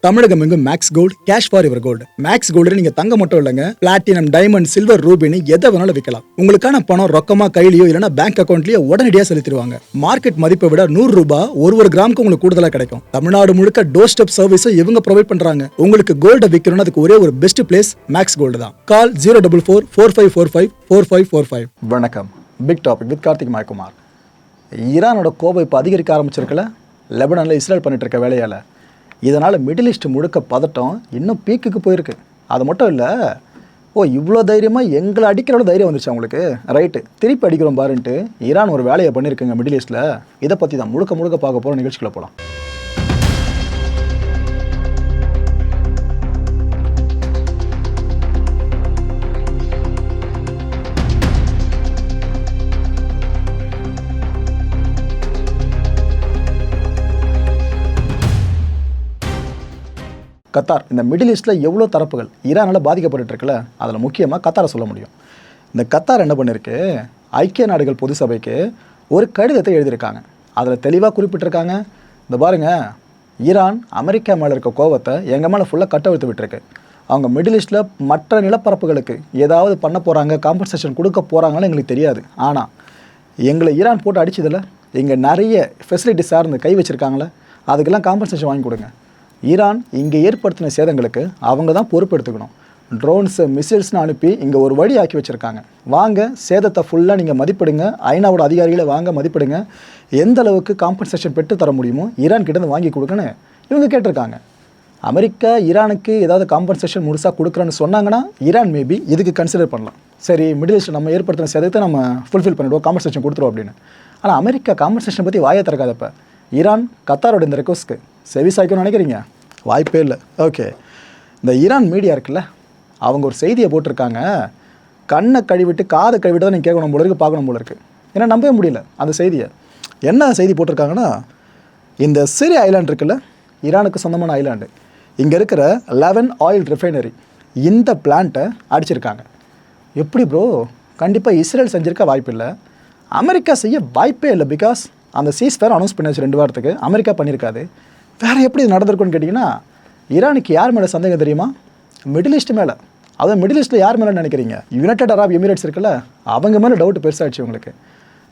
தமிழகம் எங்கும் max gold cash for your gold. Max gold நீங்க தங்க மட்டும் இல்லைங்க, பிளாட்டினம், டைமண்ட், சில்வர், ரூபினி எதை வேணாலும் விற்கலாம். உங்களுக்கான பணம் ரொக்கமா கையிலயோ இல்லைன்னா பேங்க் அக்கௌண்ட்லயோ உடனடியாக செலுத்திடுவாங்க. மார்க்கெட் மதிப்பை விட ₹100 ஒரு கிராமுக்கு உங்களுக்கு கூடுதலாக கிடைக்கும். தமிழ்நாடு முழுக்க டோர் ஸ்டெப் சர்வீஸும் இவங்க ப்ரொவைட் பண்றாங்க. உங்களுக்கு கோல்ட விற்கணும்னு அதுக்கு ஒரே ஒரு பெஸ்ட் பிளேஸ் மேக்ஸ் கோல்டு தான். கால் 04445454545. வணக்கம். Big topic with Karthik Mayakumar. ஈரானோட கோபம் இப்போ அதிகரிக்க ஆரம்பிச்சிருக்கல, லெபனானில் இஸ்ரேல் பண்ணிட்டு இருக்க வேலையால். இதனால் மிடில் ஈஸ்ட் முழுக்க பதட்டம் இன்னும் பீக்குக்கு போயிருக்கு. அது மட்டும் இல்லை, இவ்வளோ தைரியமாக எங்களை அடிக்கிறோட தைரியம் வந்துருச்சு அவங்களுக்கு. ரைட்டு, திருப்பி அடிக்கிறோம் பாருன்ட்டு ஈரான் ஒரு வேலையை பண்ணியிருக்குங்க மிடில் ஈஸ்ட்டில். இதை பற்றி தான் முழுக்க பார்க்க போகிற நிகழ்ச்சிக்குள்ளே போகலாம். கத்தார். இந்த மிடில் ஈஸ்ட்டில் எவ்வளோ தரப்புகள் ஈரானால் பாதிக்கப்பட்டு இருக்குல்ல, அதில் முக்கியமாக கத்தாரை சொல்ல முடியும். இந்த கத்தார் என்ன பண்ணியிருக்கு, ஐக்கிய நாடுகள் பொது சபைக்கு ஒரு கடிதத்தை எழுதியிருக்காங்க. அதில் தெளிவாக குறிப்பிட்டிருக்காங்க, இந்த பாருங்கள், ஈரான் அமெரிக்கா மேலே இருக்க கோவத்தை எங்கள் மேலே ஃபுல்லாக கட்டவிழ்த்து விட்டுருக்கு. அவங்க மிடில் ஈஸ்ட்டில் மற்ற நிலப்பரப்புகளுக்கு ஏதாவது பண்ண போகிறாங்க, காம்பன்சேஷன் கொடுக்க போகிறாங்கன்னு எங்களுக்கு தெரியாது. ஆனால் எங்களை ஈரான் போட்டு அடிச்சதில் இங்கே நிறைய ஃபெசிலிட்டிஸ் சார்ந்து கை வச்சுருக்காங்களே, அதுக்கெல்லாம் காம்பன்சேஷன் வாங்கி கொடுங்க. ஈரான் இங்கே ஏற்படுத்தின சேதங்களுக்கு அவங்க தான் பொறுப்பெடுத்துக்கணும். ட்ரோன்ஸு, மிசைல்ஸ்னு அனுப்பி இங்கே ஒரு வழி ஆக்கி வச்சுருக்காங்க. வாங்க, சேதத்தை ஃபுல்லாக நீங்கள் மதிப்பிடுங்க, ஐநாவோட அதிகாரிகளை வாங்க மதிப்பிடுங்க, எந்த அளவுக்கு காம்பன்சேஷன் பெற்று தர முடியுமோ ஈரான் கிட்டேருந்து வாங்கி கொடுக்குன்னு இவங்க கேட்டிருக்காங்க. அமெரிக்கா ஈரானுக்கு ஏதாவது காம்பன்சேஷன் முழுசாக கொடுக்குறேன்னு சொன்னாங்கன்னா ஈரான் மேபி இதுக்கு கன்சிடர் பண்ணலாம். சரி, மிடில் ஈஸ்ட் நம்ம ஏற்படுத்தின சேதத்தை நம்ம ஃபுல்ஃபில் பண்ணிவிடுவோம், காம்பன்சேஷன் கொடுத்துருவோம் அப்படின்னு. ஆனால் அமெரிக்கா காம்பன்சேஷன் பற்றி வாயை திறக்காதப்ப ஈரான் கத்தாரோட இந்த ரெக்வஸ்ட்க்கு செவி சாய்க்கணும்னு நினைக்கிறீங்க? வாய்ப்பே இல்லை. ஓகே, இந்த ஈரான் மீடியா இருக்குல்ல, அவங்க ஒரு செய்தியை போட்டிருக்காங்க. கண்ணை கழுவிட்டு காதை கழுவிட்டு தான் நீங்கள் கேட்கணும் போல இருக்குது, பார்க்கணும் போல இருக்குது. ஏன்னா நம்பவே முடியல அந்த செய்தியை. என்ன செய்தி போட்டிருக்காங்கன்னா, இந்த சிறு ஐலாண்ட் இருக்குல்ல, ஈரானுக்கு சொந்தமான ஐலாண்டு, இங்கே இருக்கிற 11 ஆயில் ரிஃபைனரி, இந்த பிளான்ட்டை அடிச்சிருக்காங்க. எப்படி ப்ரோ? கண்டிப்பாக இஸ்ரேல் செஞ்சுருக்க வாய்ப்பு இல்லை, அமெரிக்கா செய்ய வாய்ப்பே இல்லை. பிகாஸ் அந்த சீஸ்ஃபயர் அனௌன்ஸ் பண்ணியாச்சு 2 வாரத்துக்கு, அமெரிக்கா பண்ணியிருக்காது. வேறு எப்படி இது நடந்திருக்குன்னு கேட்டிங்கன்னா, ஈரானுக்கு யார் மேலே சந்தேகம் தெரியுமா? மிடில் ஈஸ்ட் மேலே. அதுவும் மிடில் ஈஸ்ட்டில் யார் மேலே நினைக்கிறீங்க? யுனைடெட் அரப் எமிரேட்ஸ் இருக்குல்ல, அவங்க மேலே டவுட் பெருசாகிடுச்சு உங்களுக்கு.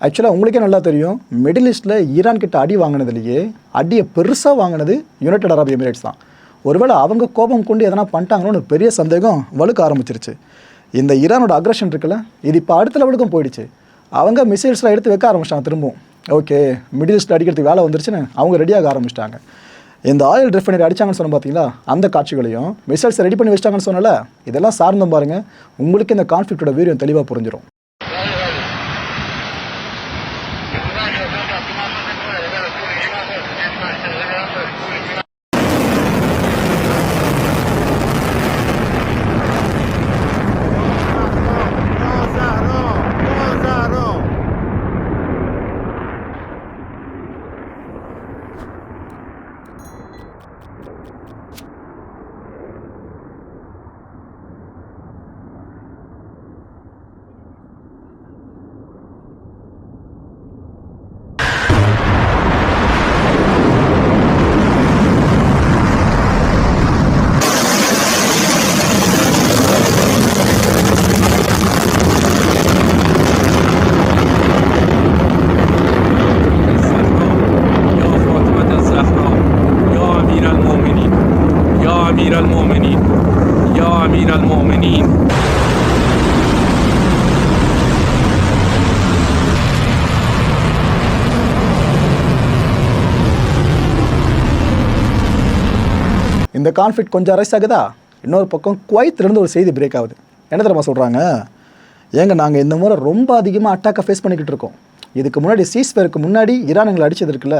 ஆக்சுவலாக உங்களுக்கே நல்லா தெரியும், மிடில் ஈஸ்ட்டில் ஈரான் கிட்ட அடி வாங்கினதுலேயே அடியை பெருசாக வாங்கினது யுனைடெட் அரப் எமிரேட்ஸ் தான். ஒருவேளை அவங்க கோபம் கொண்டு எதனா பண்ணிட்டாங்களோன்னு பெரிய சந்தேகம் வலுக்க ஆரம்பிச்சிருச்சு. இந்த ஈரானோட அக்ரஷன் இருக்குல்ல, இது இப்போ அடுத்த லெவலுக்கும் போயிடுச்சு. அவங்க மிசைல்ஸ்லாம் எடுத்து வைக்க ஆரம்பிச்சிட்டாங்க திரும்பவும். ஓகே, மிடில் ஈஸ்ட்டில் அடிக்கிறதுக்கு வேலை வந்துருச்சுன்னு அவங்க ரெடியாக ஆரம்பிச்சிட்டாங்க. இந்த ஆயில் ரிஃபைனரி அடித்தாங்கன்னு சொன்ன பார்த்தீங்களா, அந்த காட்சிகளையும் மிசைல்ஸை ரெடி பண்ணி வச்சிட்டாங்கன்னு சொன்னல, இதெல்லாம் சார்ந்தும் பாருங்கள், உங்களுக்கு இந்த கான்ஃப்ளிக்டோட வீரியம் தெளிவாக புரிஞ்சிடும். இந்த கான்ஃப்ளிக்ட் கொஞ்சம் அரெஸ்ட் ஆகுதா, இன்னொரு பக்கம் குவைத்திலிருந்து ஒரு செய்தி பிரேக் ஆகுது. என்ன தெரியுமா சொல்கிறாங்க? ஏங்க, நாங்கள் இந்த முறை ரொம்ப அதிகமாக அட்டாக்கை ஃபேஸ் பண்ணிக்கிட்டு இருக்கோம். இதுக்கு முன்னாடி சீஸ்ஃபயருக்கு முன்னாடி ஈரான் எங்களை அடிச்சது இருக்குல்ல,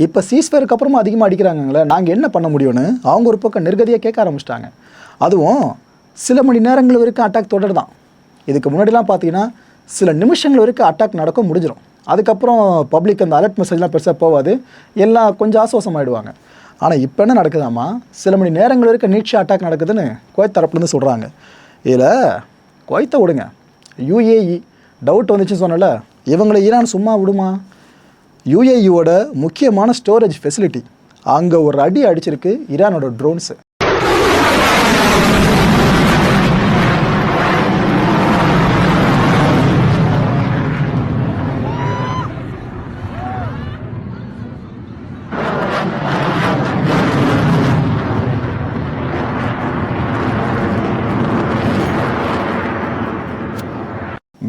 இப்போ சீஸ்ஃபயருக்கு அப்புறமா அதிகமாக அடிக்கிறாங்களே, நாங்கள் என்ன பண்ண முடியும்னு அவங்க ஒரு பக்கம் நிர்கதியாக கேட்க ஆரம்பிச்சிட்டாங்க. அதுவும் சில மணி நேரங்கள் வரைக்கும் அட்டாக் தொடர் தான். இதுக்கு முன்னாடிலாம் பார்த்தீங்கன்னா சில நிமிஷங்கள் வரைக்கும் அட்டாக் நடக்க முடிஞ்சிடும். அதுக்கப்புறம் பப்ளிக் அந்த அலர்ட் மெசேஜ்லாம் பெருசாக போகாது, எல்லாம் கொஞ்சம் ஆசுவாசமாயிடுவாங்க. ஆனால் இப்போ என்ன நடக்குதாமா, சில மணி நேரங்கள் வரைக்கும் நீட்சி அட்டாக் நடக்குதுன்னு குவைத் தரப்புலேருந்து சொல்கிறாங்க. இதில் குவைத்தை விடுங்க, யுஏஇ டவுட் வந்துச்சுன்னு சொன்னல, இவங்களை ஈரான் சும்மா விடுமா? யுஏஇயோட முக்கியமான ஸ்டோரேஜ் ஃபெசிலிட்டி அங்கே ஒரு அடி அடிச்சிருக்கு ஈரானோட ட்ரோன்ஸு.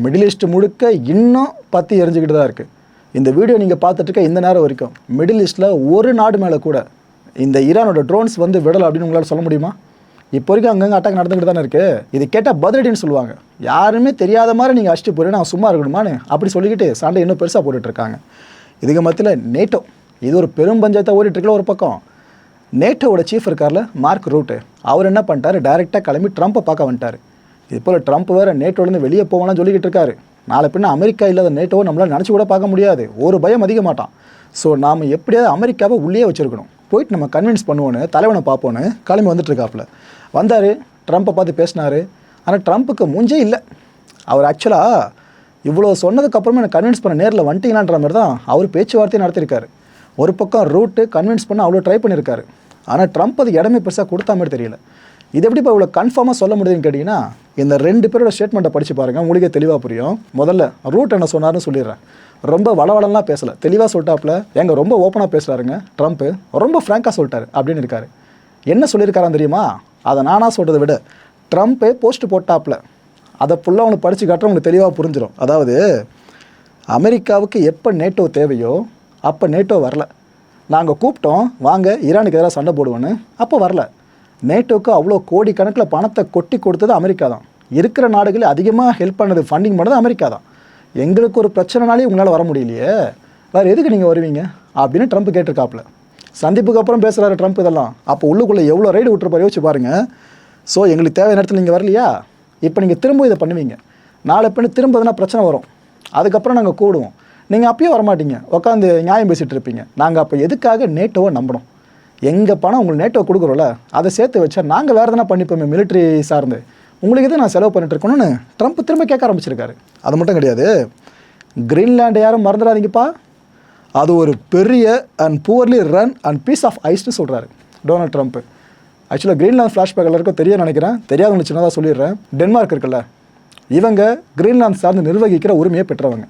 மிடில் ஈஸ்ட் முழுக்க இன்னும் பற்றி எரிஞ்சுக்கிட்டு தான் இருக்குது. இந்த வீடியோ நீங்கள் பார்த்துட்டு இருக்க இந்த நேரம் வரைக்கும் மிடில் ஈஸ்ட்டில் ஒரு நாடு மேலே கூட இந்த ஈரானோட ட்ரோன்ஸ் வந்து விடலை அப்படின்னு உங்களால் சொல்ல முடியுமா? இப்போ வரைக்கும் அங்கங்கே அட்டாக் நடந்துக்கிட்டு தானே இருக்குது. இது கேட்டால் பதிலடின்னு சொல்லுவாங்க. யாருமே தெரியாத மாதிரி நீங்கள் அடிச்சுட்டு போகிறேன் நான் சும்மா இருக்கணுமான்னு அப்படி சொல்லிக்கிட்டு சண்டை இன்னும் பெருசாக போட்டுட்ருக்காங்க. இதுக்கு மத்தியில் நேட்டோ இது ஒரு பெரும் பஞ்சாயத்தை ஓடிட்டுருக்கல. ஒரு பக்கம் நேட்டோவோட சீஃப் இருக்கார்ல மார்க் ரூட்டு, அவர் என்ன பண்ணிட்டார், டைரெக்டாக கிளம்பி ட்ரம்ப்பை பார்க்க வந்துட்டார். இது போல் ட்ரம்ப் வேறு நேட்டோலேருந்து வெளியே போவான்னு சொல்லிக்கிட்டு இருக்காரு. நாளை பின்ன அமெரிக்கா இல்லாத நேட்டோவை நம்மளால் நினச்சி கூட பார்க்க முடியாது. ஒரு பயம் அதிக மாட்டான். ஸோ நாம் எப்படியாவது அமெரிக்காவை உள்ளே வச்சுருக்கணும், போயிட்டு நம்ம கன்வின்ஸ் பண்ணுவோன்னு தலைவனை பார்ப்போன்னு கிளம்பி வந்துட்டுருக்காப்புல. வந்தார், ட்ரம்ப்பை பார்த்து பேசினார். ஆனால் ட்ரம்ப்புக்கு மூஞ்சே இல்லை. அவர் ஆக்சுவலாக இவ்வளோ சொன்னதுக்கப்புறமா எனக்கு கன்வின்ஸ் பண்ண நேரில் வந்துட்டீங்களான்ற மாதிரி தான் அவர் பேச்சுவார்த்தையை நடத்தியிருக்காரு. ஒரு பக்கம் ரூட்டு கன்வின்ஸ் பண்ண அவ்வளோ ட்ரை பண்ணியிருக்காரு. ஆனால் ட்ரம்ப் அது இடமே பெருசாக கொடுத்தா மாதிரி தெரியல. இது எப்படி இப்போ இவ்வளோ கன்ஃபார்மாக சொல்ல முடியுதுன்னு கேட்டிங்கன்னா, இந்த 2 பேரோட ஸ்டேட்மெண்ட்டை படித்து பாருங்கள், உங்களுக்கே தெளிவாக புரியும். முதல்ல ரூட் என்ன சொன்னார்னு சொல்லிடுறேன். ரொம்ப வளவளம்லாம் பேசலை, தெளிவாக சொல்லிட்டாப்புல. எங்க ரொம்ப ஓப்பனாக பேசுகிறாருங்க ட்ரம்ப்பு, ரொம்ப ஃப்ராங்காக சொல்லிட்டாரு அப்படின்னு இருக்காரு. என்ன சொல்லியிருக்காரான்னு தெரியுமா? அதை நானாக சொல்கிறத விட ட்ரம்ப்பே போஸ்ட் போட்டாப்புல. அதை ஃபுல்லாக அவனுக்கு படித்து காட்டுறவங்களுக்கு தெளிவாக புரிஞ்சிடும். அதாவது அமெரிக்காவுக்கு எப்போ நேட்டோ தேவையோ அப்போ நேட்டோ வரல. நாங்கள் கூப்பிட்டோம் வாங்க ஈரானுக்கு எதிராக சண்டை போடுவோன்னு, அப்போ வரல. நேட்டோவுக்கு அவ்வளோ கோடி கணக்கில் பணத்தை கொட்டி கொடுத்தது அமெரிக்கா தான். இருக்கிற நாடுகளில் அதிகமாக ஹெல்ப் பண்ணது, ஃபண்டிங் பண்ணது அமெரிக்கா தான். எங்களுக்கு ஒரு பிரச்சனைனாலே உங்களால் வர முடியலையே, வேறு எதுக்கு நீங்கள் வருவீங்க அப்படின்னு ட்ரம்ப் கேட்டிருக்காப்புல. சந்திப்புக்கு அப்புறம் பேசுகிறாரு ட்ரம்ப் இதெல்லாம். அப்போ உள்ளுக்குள்ளே எவ்வளோ ரைடு விட்டுருப்பாரு யோசிச்சு பாருங்கள். ஸோ எங்களுக்கு தேவையான இடத்துல நீங்கள் வரலையா, இப்போ நீங்கள் திரும்ப இதை பண்ணுவீங்க, நாளை பின்ன திரும்ப எதுனா பிரச்சனை வரும், அதுக்கப்புறம் நாங்கள் கூடுவோம், நீங்கள் அப்பயே வரமாட்டீங்க, உட்காந்து நியாயம் பேசிகிட்டு இருப்பீங்க. நாங்கள் அப்போ எதுக்காக நேட்டோவை நம்பணும்? எங்கள் பணம் உங்களுக்கு நேட்டோ கொடுக்குறோம்ல, அதை சேர்த்து வச்சா நாங்கள் வேறு எதனா பண்ணிப்போமே மிலிட்ரி சார்ந்து, உங்களுக்கு எது நான் செலவு பண்ணிட்டு இருக்கணும்னு ட்ரம்ப் திரும்ப கேட்க ஆரம்பிச்சிருக்காரு. அது மட்டும் கிடையாது, கிரீன்லாண்டை யாரும் மறந்துடாதீங்கப்பா, அது ஒரு பெரிய and poorly run and piece of ஐஸ்ன்னு சொல்கிறாரு டொனால்ட் ட்ரம்ப். ஆக்சுவலாக கிரீன்லாந்து ஃப்ளாஷ்பேக் எல்லாருக்கும் தெரியும் நினைக்கிறேன், தெரியாதவங்களுக்கு சின்னதாக சொல்லிடுறேன். டென்மார்க் இருக்குல்ல, இவங்க கிரீன்லாந்து சார்ந்து நிர்வகிக்கிற உரிமையை பெற்றவங்க.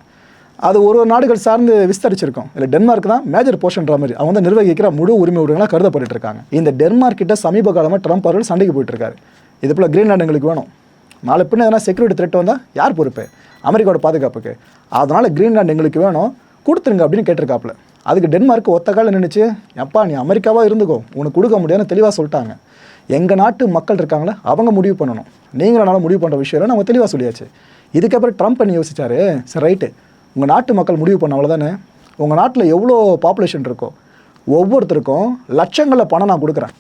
அது ஒரு நாடுகள் சார்ந்து விஸ்தரிச்சிருக்கோம். இல்லை டென்மார்க் தான் மேஜர் போர்ஷன்ற மாதிரி அவங்க வந்து நிர்வகிக்கிற முழு உரிமை உடையவங்களாக கருதப்பட்டு இருக்காங்க. இந்த டென்மார்க் கிட்ட சமீப காலமாக ட்ரம்ப் அவர்கள் சண்டைக்கு போயிட்டு இருக்காரு. இது போல் கிரீன்லாந்து எங்களுக்கு வேணும், நாளை பின்ன எதனா செக்யூரிட்டி த்ரெட் வந்தால் யார் பொறுப்பு? அமெரிக்காவோட பாதுகாப்புக்கு. அதனால் கிரீன்லாந்து எங்களுக்கு வேணும், கொடுத்துருங்க அப்படின்னு கேட்டிருக்காப்புல. அதுக்கு டென்மார்க் ஒத்த காலம் நின்றுச்சு, எப்பா நீ அமெரிக்காவாக இருந்துக்கோ, உனக்கு கொடுக்க முடியாதுன்னு தெளிவாக சொல்லிட்டாங்க. எங்கள் நாட்டு மக்கள் இருக்காங்களே அவங்க முடிவு பண்ணணும், நீங்களால முடிவு பண்ணுற விஷயம் நம்ம தெளிவாக சொல்லியாச்சு. இதுக்கப்புறம் ட்ரம்ப் பண்ணி யோசிச்சாரு, சரி ரைட்டு, உங்கள் நாட்டு மக்கள் முடிவு பண்ண அவ்வளோதானே, உங்கள் நாட்டில் எவ்வளோ பாப்புலேஷன் இருக்கோ ஒவ்வொருத்தருக்கும் லட்சங்களில் பணம் நான் கொடுக்குறேன்,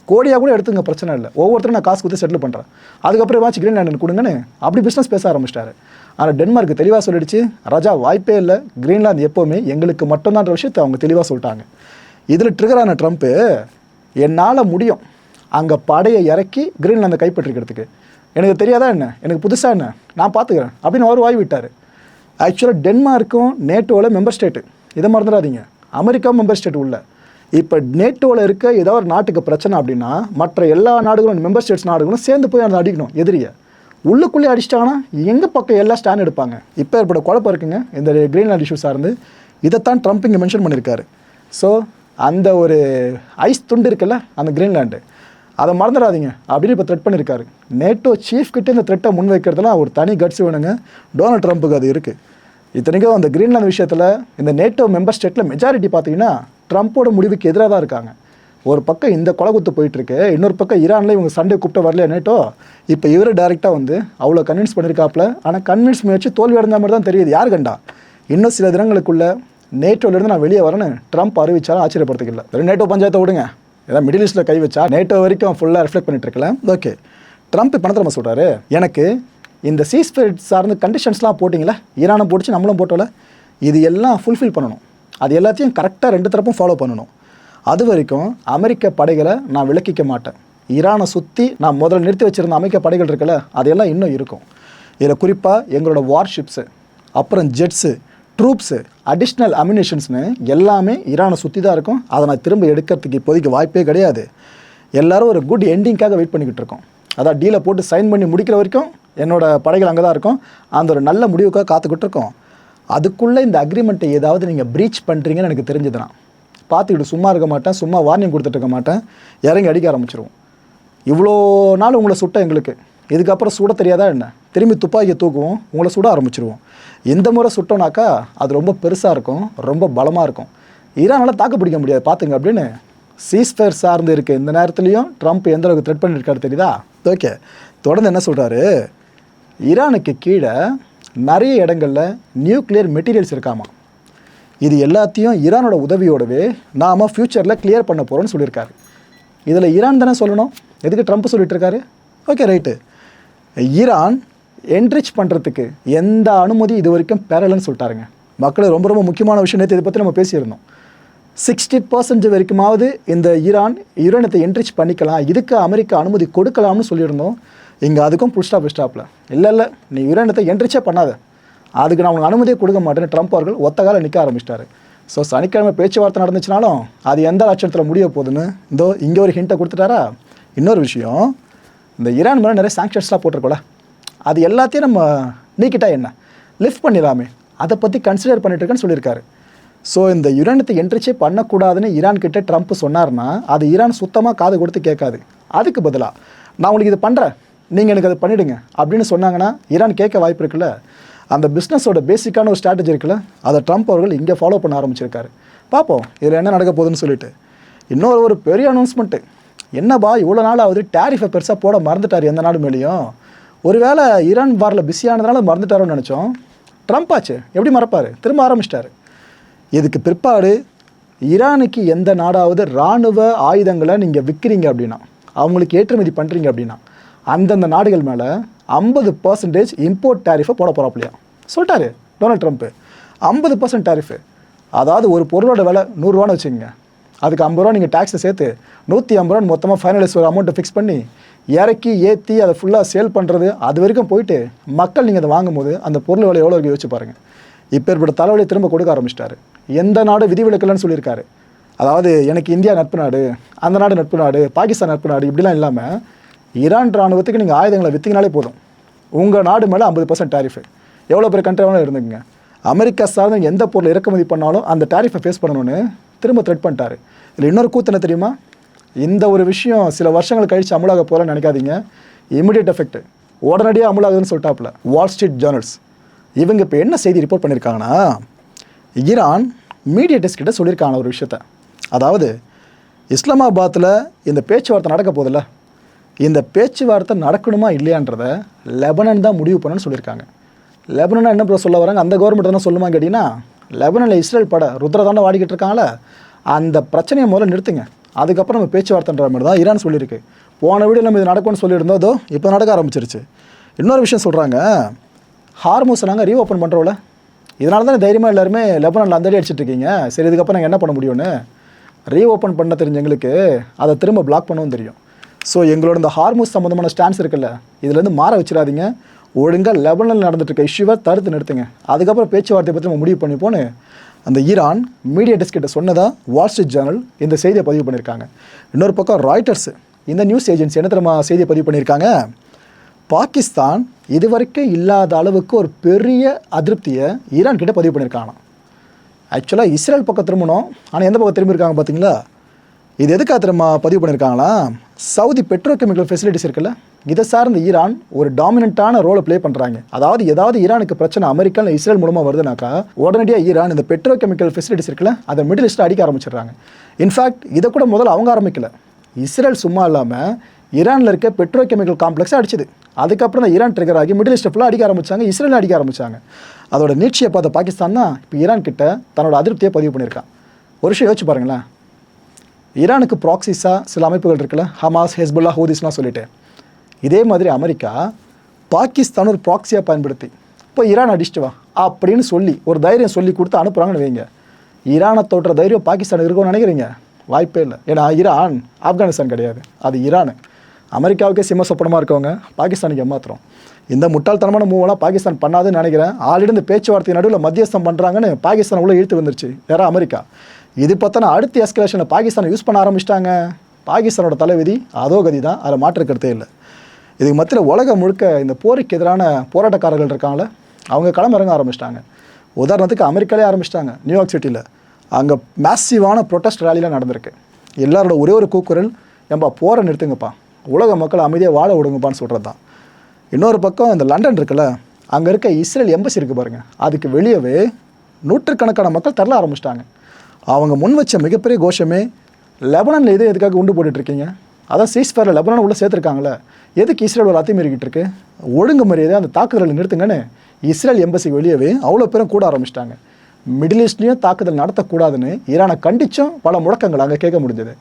கோடியாக கூட எடுத்துங்க பிரச்சனை இல்லை, ஒவ்வொருத்தரும் நான் காசு கொடுத்து செட்டில் பண்ணுறேன், அதுக்கப்புறம் வாட்சி கிரீன்லாண்டு கொடுங்கன்னு அப்படி பிஸ்னஸ் பேச ஆரம்பிச்சிட்டாரு. ஆனால் டென்மார்க் தெளிவாக சொல்லிடுச்சு, ராஜா வாய்ப்பே இல்லை, கிரீன்லாந்து எப்போவுமே எங்களுக்கு மட்டும்தான்ற விஷயத்தை அவங்க தெளிவாக சொல்லிட்டாங்க. இதில் ட்ரிகரான ட்ரம்ப்பு, என்னால் முடியும் அங்கே படையை இறக்கி கிரீன்லாந்தை கைப்பற்றிக்கிறதுக்கு, எனக்கு தெரியாதா என்ன, எனக்கு புதுசாக என்ன, நான் பார்த்துக்கிறேன் அப்படின்னு அவர் வாய் விட்டார். ஆக்சுவலாக டென்மார்க்கும் நேட்டோவில் மெம்பர் ஸ்டேட்டு, இதை மறந்துடாதீங்க, அமெரிக்காவும் மெம்பர் ஸ்டேட் உள்ள. இப்போ நேட்டோவில் இருக்க ஏதோ ஒரு நாட்டுக்கு பிரச்சனை அப்படின்னா மற்ற எல்லா நாடுகளும் மெம்பர் ஸ்டேட்ஸ் நாடுகளும் சேர்ந்து போய் அதை அடிக்கணும். எதிரியை உள்ளுக்குள்ளே அடிச்சிட்டாங்கன்னா எங்கள் பக்கம் எல்லாம் ஸ்டாண்ட் எடுப்பாங்க. இப்போ ஏற்பட குழப்பம் இருக்குங்க இந்த கிரீன்லாந்து இஷ்யூ சார்ந்து. இதைத்தான் ட்ரம்ப் இங்கே மென்ஷன் பண்ணியிருக்காரு. ஸோ அந்த ஒரு ஐஸ் துண்டு இருக்குல்ல அந்த கிரீன்லாண்டு, அதை மறந்துடாதீங்க அப்படின்னு இப்போ த்ரெட் பண்ணியிருக்காரு. நேட்டோ சீஃப் கிட்டே இந்த த்ரெட்டை முன் வைக்கிறதுலாம் ஒரு தனி கட்ஸ் வேணுங்க. டொனால்ட் ட்ரம்ப்புக்கு அது இருக்குது. இத்தனைக்கும் அந்த கிரீன்லாந்து விஷயத்தில் இந்த நேட்டோ மெம்பர் ஸ்டேட்டில் மெஜாரிட்டி பார்த்தீங்கன்னா ட்ரம்ப்போட முடிவுக்கு எதிராக தான் இருக்காங்க. ஒரு பக்கம் இந்த கொலைகுத்து போயிட்டுருக்கு, இன்னொரு பக்கம் ஈரானில் இவங்க சண்டே கூப்பிட்டு வரலையா நேட்டோ, இப்போ இவர் டேரெக்டாக வந்து அவ்வளோ கன்வின்ஸ் பண்ணியிருக்காப்புல. ஆனால் கன்வின்ஸ் முயற்சி தோல்வி அடைஞ்ச மாதிரி தான் தெரியுது. யார் கண்டா இன்னும் சில தினங்களுக்குள்ள நேட்டோலேருந்து நான் வெளியே வரேன்னு ட்ரம்ப் அறிவிச்சாலும் ஆச்சரியப்படுறதுக்கு இல்லை. நேட்டோ பஞ்சாயத்தை விடுங்க, ஏதாவது மிடில் ஈஸ்ட்டில் கை வச்சா நேட்டோ வரைக்கும் ஃபுல்லாக ரிஃப்ளெக்ட் பண்ணிட்டு இருக்கலாம். ஓகே, ட்ரம்ப் இப்போ என்ன சொல்கிறாரு, எனக்கு இந்த சீஸ்ஃபயர் சார்ந்த கண்டிஷன்ஸ்லாம் போட்டிங்களே, ஈரானை போட்டுச்சு நம்மளும் போட்டோல, இது எல்லாம் ஃபுல்ஃபில் பண்ணணும், அது எல்லாத்தையும் கரெக்டாக 2 தரப்பும் ஃபாலோ பண்ணணும். அது வரைக்கும் அமெரிக்க படைகளை நான் விலக்கிக்க மாட்டேன். ஈரானை சுற்றி நான் முதல்ல நிறுத்தி வச்சுருந்த அமெரிக்க படைகள் இருக்குல்ல, அதெல்லாம் இன்னும் இருக்கும். இதில் குறிப்பாக எங்களோட வார்ஷிப்ஸு, அப்புறம் ஜெட்ஸு, ட்ரூப்ஸு, அடிஷ்னல் அம்யூனிஷன்ஸ்னு எல்லாமே ஈரானை சுற்றி தான் இருக்கும். அதை நான் திரும்ப எடுக்கிறதுக்கு இப்போதைக்கு வாய்ப்பே கிடையாது. எல்லோரும் ஒரு குட் எண்டிங்காக வெயிட் பண்ணிக்கிட்டு இருக்கோம். அதான் டீலை போட்டு சைன் பண்ணி முடிக்கிற வரைக்கும் என்னோடய படைகள் அங்கே தான் இருக்கும். அந்த ஒரு நல்ல முடிவுக்காக காத்துக்கிட்டு இருக்கோம். அதுக்குள்ளே இந்த அக்ரிமெண்ட்டை ஏதாவது நீங்கள் ப்ரீச் பண்ணுறீங்கன்னு எனக்கு தெரிஞ்சதுன்னா பார்த்துக்கிட்டு சும்மா இருக்க மாட்டேன், சும்மா வார்னிங் கொடுத்துட்டு இருக்க மாட்டேன், இறங்கி அடிக்க ஆரம்பிச்சிருவோம். இவ்வளோ நாள் உங்களை சுட்ட எங்களுக்கு இதுக்கப்புறம் சுட தெரியாதா என்ன? திரும்பி துப்பாக்கியை தூக்குவோம், உங்களை சுட ஆரம்பிச்சிருவோம். இந்த முறை சுட்டோனாக்கா அது ரொம்ப பெருசாக இருக்கும், ரொம்ப பலமாக இருக்கும். ஈரானால் தாக்கு பிடிக்க முடியாது பார்த்துங்க அப்படின்னு சீஸ்ஃபயர் சார்ந்து இருக்குது. இந்த நேரத்துலையும் ட்ரம்ப் எந்த அளவுக்கு த்ரெட் பண்ணியிருக்காரு தெரியுதா? ஓகே, தொடர்ந்து என்ன சொல்கிறாரு, ஈரானுக்கு கீழே நிறைய இடங்களில் நியூக்ளியர் மெட்டீரியல்ஸ் இருக்காமா. இது எல்லாத்தையும் ஈரானோட உதவியோடவே நாம் ஃப்யூச்சரில் கிளியர் பண்ண போகிறோன்னு சொல்லியிருக்காரு. இதில் ஈரான் தானே சொல்லணும், எதுக்கு ட்ரம்ப் சொல்லிட்டு இருக்காரு? Okay right. ஈரான் என்ரிச் பண்ணுறதுக்கு எந்த அனுமதி இது வரைக்கும் பெறலைன்னு சொல்லிட்டாருங்க. மக்கள் ரொம்ப ரொம்ப முக்கியமான விஷயம், நேற்று இதை பற்றி நம்ம பேசியிருந்தோம். 60% வரைக்குமாவது இந்த ஈரான் யுரேனியத்தை என்ரிச் பண்ணிக்கலாம், இதுக்கு அமெரிக்கா அனுமதி கொடுக்கலாம்னு சொல்லியிருந்தோம். இங்கே அதுக்கும் புல் ஸ்டாப்பில் இல்லை நீ யுரேனியத்தை என்ரிச்சே பண்ணாத, அதுக்கு நான் உனக்கு அனுமதியே கொடுக்க மாட்டேன்னு ட்ரம்ப் அவர்கள் ஒத்த கால நிற்க ஆரம்பிச்சிட்டாரு. ஸோ சனிக்கிழமை பேச்சுவார்த்தை நடந்துச்சுனாலும் அது எந்த லட்சணத்தில் முடிய போகுதுன்னு இங்கே ஒரு ஹிண்ட்டை கொடுத்துட்டாரா. இன்னொரு விஷயம், இந்த ஈரான் மேலே நிறைய சாங்ஷன்ஸ்லாம் போட்டிருக்கோல, அது எல்லாத்தையும் நம்ம நீக்கிட்டா என்ன, லிஃப்ட் பண்ணிடலாமே, அதை பற்றி கன்சிடர் பண்ணிட்டுருக்கேன்னு சொல்லியிருக்காரு. ஸோ இந்த யுரேனியத்தை என்ரிச்சே பண்ணக்கூடாதுன்னு ஈரான் கிட்டே ட்ரம்ப் சொன்னார்னா அது ஈரான் சுத்தமாக காது கொடுத்து கேட்காது. அதுக்கு பதிலாக நான் உங்களுக்கு இது பண்ணுறேன், நீங்கள் எனக்கு அதை பண்ணிவிடுங்க அப்படின்னு சொன்னாங்கன்னா ஈரான் கேட்க வாய்ப்பு இருக்குல்ல. அந்த பிஸ்னஸோட பேசிக்கான ஒரு ஸ்ட்ராட்டஜி இருக்குல்ல, அதை ட்ரம்ப் அவர்கள் இங்கே ஃபாலோ பண்ண ஆரம்பிச்சிருக்காரு. பார்ப்போம் இதில் என்ன நடக்க போகுதுன்னு சொல்லிட்டு. இன்னொரு ஒரு பெரிய அனௌன்ஸ்மெண்ட்டு, என்னப்பா இவ்வளோ நாள் ஆகுது டேரிஃபை பெருசாக போட மறந்துட்டார் எந்த நாடு மேலேயும். ஒருவேளை ஈரான் வாரில் பிஸியானதுனால மறந்துட்டாரோன்னு நினச்சோம். ட்ரம்ப் ஆச்சு எப்படி மறப்பார், திரும்ப ஆரம்பிச்சிட்டாரு. இதுக்கு பிற்பாடு ஈரானுக்கு எந்த நாடாவது இராணுவ ஆயுதங்களை நீங்கள் விற்கிறீங்க அப்படின்னா, அவங்களுக்கு ஏற்றுமதி பண்ணுறீங்க அப்படின்னா, அந்தந்த நாடுகள் மேலே 50% இம்போர்ட் டேரிஃபை போட போகிறாப்லையா சொல்லிட்டாரு டொனால்ட் ட்ரம்ப்பு. 50% டேரிஃபு, அதாவது ஒரு பொருளோட விலை 100 ரூபான்னு வச்சுக்கோங்க, அதுக்கு 50 ரூபா நீங்கள் டேக்ஸை சேர்த்து 150 ரூபான்னு மொத்தமாக ஃபைனலைஸ் ஒரு அமௌண்ட்டை ஃபிக்ஸ் பண்ணி இறக்கி ஏற்றி அதை ஃபுல்லாக சேல் பண்ணுறது, அது வரைக்கும் போயிட்டு மக்கள் நீங்கள் அதை வாங்கும்போது அந்த பொருள் விலை எவ்வளோ இருக்குது யோசிச்சு பாருங்கள். இப்போ ஏற்பட்ட தலைவலியை திரும்ப கொடுக்க ஆரம்பிச்சிட்டாரு. எந்த நாடு விதிவிலக்கலன்னு சொல்லியிருக்காரு. அதாவது எனக்கு இந்தியா நட்பு நாடு, அந்த நாடு நட்பு நாடு, பாகிஸ்தான் நட்பு நாடு இப்படிலாம் இல்லாமல் ஈரான் இராணுவத்துக்கு நீங்கள் ஆயுதங்களை விற்றீங்கனாலே போதும், உங்கள் நாடு மேலே 50% டேரிஃபு. எவ்வளோ பெரிய கண்ட்ரி வேணாலும் இருந்துங்க, அமெரிக்கா சார்ந்த எந்த பொருள் இறக்குமதி பண்ணாலும் அந்த டேரிஃபை ஃபேஸ் பண்ணணும்னு திரும்ப த்ரெட் பண்ணிட்டாரு. இதில் இன்னொரு கூத்து என்ன தெரியுமா, இந்த ஒரு விஷயம் சில வருஷங்கள் கழித்து அமலாக போகலன்னு நினைக்காதீங்க, இமிடியேட் எஃபெக்ட் உடனடியாக அமலாகுதுன்னு சொல்லிட்டாப்புல வால் ஸ்ட்ரீட் ஜேர்னல்ஸ். இவங்க இப்போ என்ன செய்தி ரிப்போர்ட் பண்ணியிருக்காங்கன்னா, ஈரான் மீடியேட்டர்ஸ் கிட்ட சொல்லியிருக்காங்க ஒரு விஷயத்த, அதாவது இஸ்லாமாபாத்தில் இந்த பேச்சுவார்த்தை நடக்க போதில்ல, இந்த பேச்சுவார்த்தை நடக்கணுமா இல்லையான்றதை லெபனன் தான் முடிவு பண்ணணும்னு சொல்லியிருக்காங்க. லெபனனா என்ன ப்ரோ சொல்ல வராங்க, அந்த கவர்மெண்ட் தானே சொல்லுமா கேட்டிங்கன்னா, லெபனில் இஸ்ரேல் பட ருத்ரதாண்ட வாடிக்கிட்டு இருக்காங்களே, அந்த பிரச்சனையை முதல்ல நிறுத்துங்க, அதுக்கப்புறம் நம்ம பேச்சுவார்த்தைன்ற மாதிரி தான் ஈரான் சொல்லியிருக்கு. போன வீடியோ நம்ம இது நடக்கும்னு சொல்லியிருந்தோம், இப்போ நடக்க ஆரம்பிச்சிருச்சு. இன்னொரு விஷயம் சொல்கிறாங்க, ஹார்மோஸை நாங்கள் ரீஓப்பன் பண்ணுறோம்ல, இதனால தான் தைரியமாக எல்லாருமே லெபனானில் அந்த அடி அடிச்சிட்டு இருக்கீங்க. சரி இதுக்கப்புறம் நாங்கள் என்ன பண்ண முடியும்னு, ரீஓப்பன் பண்ண தெரிஞ்ச எங்களுக்கு அதை திரும்ப பிளாக் பண்ணவும் தெரியும். ஸோ எங்களோட இந்த ஹார்மோஸ் சம்மந்தமான ஸ்டான்ஸ் இருக்குல்ல, இதுலேருந்து மாற வச்சிடாதீங்க, ஒழுங்காக லெபனானில் நடந்துட்டு இருக்க இஷ்யூவை தடுத்து நிறுத்துங்க, அதுக்கப்புறம் பேச்சுவார்த்தை பற்றி நம்ம முடிவு பண்ணிப்போன்னு அந்த ஈரான் மீடியேட்டர்ஸ் கிட்ட சொன்னதாக வால் ஸ்ட்ரீட் ஜேர்னல் இந்த செய்தியை பதிவு பண்ணியிருக்காங்க. இன்னொரு பக்கம் ராய்ட்டர்ஸ் இந்த நியூஸ் ஏஜென்சி என்ன தெரியுமா செய்தியை பதிவு பண்ணியிருக்காங்க, பாகிஸ்தான் இதுவரைக்கும் இல்லாத அளவுக்கு ஒரு பெரிய அதிருப்தியை ஈரான் கிட்ட பதிவு பண்ணியிருக்காங்க. ஆக்சுவலாக இஸ்ரேல் பக்கம் திரும்பணும், ஆனால் எந்த பக்கம் திரும்பியிருக்காங்க பார்த்தீங்களா, இது எதுக்காக திரும்ப பதிவு பண்ணியிருக்காங்களா, சவுதி பெட்ரோகெமிக்கல் ஃபெசிலிட்டிஸ் இருக்குல்ல, இதை சார்ந்த ஈரான் ஒரு டாமினண்ட்டான ரோலை ப்ளே பண்ணுறாங்க. அதாவது ஏதாவது ஈரானுக்கு பிரச்சனை அமெரிக்கா இல்லை இஸ்ரேல் மூலமாக வருதுனாக்கா உடனடியாக ஈரான் இந்த பெட்ரோகெமிக்கல் ஃபெசிலிட்டிஸ் இருக்குல்ல அதை மிடில் ஈஸ்ட்டில் அடிக்க ஆரம்பிச்சிடுறாங்க. இன்ஃபேக்ட் இதை கூட முதல்ல அவங்க ஆரம்பிக்கல, இஸ்ரேல் சும்மா இல்லாமல் ஈரானில் இருக்க பெட்ரோகெமிக்கல் காம்ப்ளெக்ஸை அடிச்சுது, அதுக்கப்புறம் தான் ஈரான் ட்ரிகர் ஆகி மிடில் ஈஸ்ட் ஃபுல்லாக அடிக்க ஆரம்பித்தாங்க, இஸ்ரேலில் அடிக்க ஆரம்பித்தாங்க. அதோட நீட்சியை பார்த்த பாகிஸ்தான் தான் இப்போ ஈரான் கிட்ட தன்னோட அதிருப்தியை பதிவு பண்ணியிருக்கான். ஒரு விஷயம் யோசிச்சு பாருங்களேன், ஈரானுக்கு ப்ராக்சிஸாக சில அமைப்புகள் இருக்குல்ல, ஹமாஸ், ஹெஸ்புல்லா, ஹூதிஸ்லாம் சொல்லிட்டு, இதே மாதிரி அமெரிக்கா பாகிஸ்தான் ஒரு ப்ராக்சியாக பயன்படுத்தி இப்போ ஈரான் அடிச்சுட்டு வா அப்படின்னு சொல்லி ஒரு தைரியம் சொல்லி கொடுத்து அனுப்புகிறாங்கன்னு வைங்க, ஈரானை தோற்ற தைரியம் பாகிஸ்தான் இருக்கும்னு நினைக்கிறீங்க? வாய்ப்பே இல்லை. ஏன்னா ஈரான் ஆப்கானிஸ்தான் கிடையாது, அது ஈரான். அமெரிக்காவுக்கே சிம்ம சொப்பனமாக இருக்கவங்க பாகிஸ்தானுக்கு ஏமாத்துறோம். இந்த முட்டாள்தனமான மூவெல்லாம் பாகிஸ்தான் பண்ணாதுன்னு நினைக்கிறேன். ஆல்ரெடி இந்த பேச்சுவார்த்தை நடுவில் மத்தியஸ்தம் பண்ணுறாங்கன்னு பாகிஸ்தான் உள்ள இழுத்து வந்துருச்சு யாரா அமெரிக்கா. இது பார்த்தோன்னா அடுத்த எஸ்கலேஷனை பாகிஸ்தானை யூஸ் பண்ண ஆரம்பிச்சிட்டாங்க. பாகிஸ்தானோட தலைவிதி அதோ கதி தான், அதில் மாற்றுக்கிறதே இல்லை. இதுக்கு மத்தியில் உலகம் முழுக்க இந்த போருக்கு எதிரான போராட்டக்காரர்கள் இருக்காங்களே, அவங்க களமிறங்க ஆரம்பிச்சிட்டாங்க. உதாரணத்துக்கு அமெரிக்காலே ஆரம்பிச்சிட்டாங்க. நியூயார்க் சிட்டியில் அங்கே மேசிவான ப்ரொட்டஸ்ட் ரேலிலாம் நடந்திருக்கு. எல்லாரோட ஒரே ஒரு கூக்குரல், ஏன்பா போரை நிறுத்துங்கப்பா, உலக மக்கள் அமைதியாக வாழ விடுங்கப்பான்னு சொல்கிறது தான். இன்னொரு பக்கம் இந்த லண்டன் இருக்குல்ல, அங்கே இருக்க இஸ்ரேல் எம்பசி இருக்குது பாருங்கள், அதுக்கு வெளியவே நூற்றுக்கணக்கான மக்கள் தரல ஆரம்பிச்சிட்டாங்க. அவங்க முன் வச்ச மிகப்பெரிய கோஷமே, லெபனானில் எதுக்காக உண்டு போட்டுட்ருக்கீங்க, அதான் சீஸ்ஃபயரில் லெபனான் உள்ளே சேர்த்துருக்காங்களே, எதுக்கு இஸ்ரேல் ஒரு அத்துமீறிக்கிட்டு இருக்கு, ஒழுங்கு மரியாதை அந்த தாக்குதலை நிறுத்துங்கன்னு இஸ்ரேல் எம்பசிக்கு வெளியவே அவ்வளோ பேரும் கூட ஆரம்பிச்சிட்டாங்க. மிடில் ஈஸ்ட்லேயும் தாக்குதல் நடத்தக்கூடாதுன்னு ஈரானை கண்டிச்சும் பல முழக்கங்கள் அங்கே கேட்க முடிஞ்சது.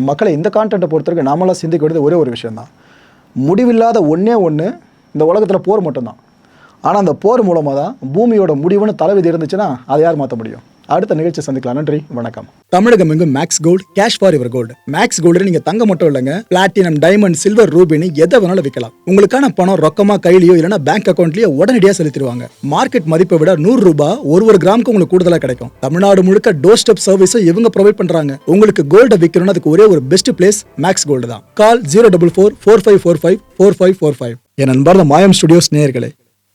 மக்களை இந்த கான்டென்ட்டை பொறுத்தவரைக்கும் நாமெல்லாம் சிந்திக்க வேண்டியது ஒரே ஒரு விஷயம் தான். முடிவில்லாத ஒன்றே ஒன்று இந்த உலகத்தில் போர் மட்டும்தான். ஆனால் அந்த போர் மூலமாக தான் பூமியோட முடிவுன்னு தலைவிதி இருந்துச்சுன்னா அதை யார் மாற்ற முடியும்? அடுத்த நிகழ்ச்சி சந்திக்கலாம். நன்றி, வணக்கம். தமிழகம் எங்கும் max gold, cash for your gold. Max gold நீங்க தங்க மட்டும் இல்லைங்க, பிளாட்டினம், டைமண்ட், சில்வர், ரூபினி எதை வேணாலும் விற்கலாம். உங்களுக்கான பணம் ரொக்கமா கையிலயோ இல்லைன்னா பேங்க் அக்கௌண்ட்லயோ உடனடியாக செலுத்திடுவாங்க. மார்க்கெட் மதிப்பை விட 100 ரூபாய் ஒரு கிராமுக்கு உங்களுக்கு கூடுதலா கிடைக்கும். தமிழ்நாடு முழுக்க டோர் ஸ்டெப் சர்வீஸும் இவங்க ப்ரொவைட் பண்றாங்க. உங்களுக்கு கோல்ட விற்கணும்னா அதுக்கு ஒரே ஒரு பெஸ்ட் பிளேஸ் மேக்ஸ் கோல்டு தான். கால் 04445454545. என் நண்பர் மாயம் ஸ்டுடியோஸ் நேயர்களே,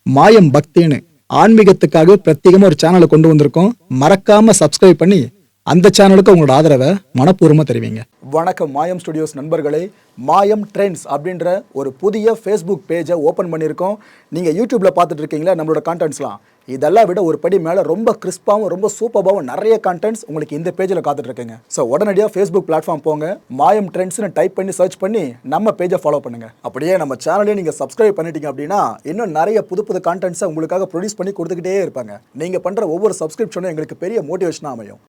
மாயம் பக்தின்னு ஆன்மீகத்துக்காக பிரத்யேகமா ஒரு சேனலை கொண்டு வந்திருக்கோம். மறக்காம சப்ஸ்கிரைப் பண்ணி அந்த சேனலுக்கு உங்களோட ஆதரவை மனப்பூர்வமாக தெரிவிங்க. வணக்கம் மாயம் ஸ்டுடியோஸ் நண்பர்களே. மாயம் ட்ரெண்ட்ஸ் அப்படின்ற ஒரு புதிய ஃபேஸ்புக் பேஜை ஓப்பன் பண்ணியிருக்கோம். நீங்கள் யூடியூப்பில் பார்த்துட்டு இருக்கீங்களா நம்மளோட கான்டென்ட்ஸ்லாம், இதெல்லாம் விட ஒரு படி மேலே ரொம்ப கிறிஸ்பாகவும் ரொம்ப சூப்பராகவும் நிறைய கான்டென்ட்ஸ் உங்களுக்கு இந்த பேஜில் காத்துட்டு இருக்குங்க. ஸோ உடனடியாக ஃபேஸ்புக் பிளாட்ஃபார்ம் போங்க, மாயம் ட்ரெண்ட்ஸ்னு டைப் பண்ணி சர்ச் பண்ணி நம்ம பேஜை ஃபாலோ பண்ணுங்கள். அப்படியே நம்ம சேனலையும் நீங்கள் சப்ஸ்கிரைப் பண்ணிட்டீங்க அப்படின்னா இன்னும் நிறைய புது புது கான்டென்ட்ஸை உங்களுக்காக ப்ரொடியூஸ் பண்ணி கொடுத்துக்கிட்டே இருப்பாங்க. நீங்கள் பண்ணுற ஒவ்வொரு சப்ஸ்கிரிப்ஷனும் எங்களுக்கு பெரிய மோட்டிவேஷனாக அமையும்.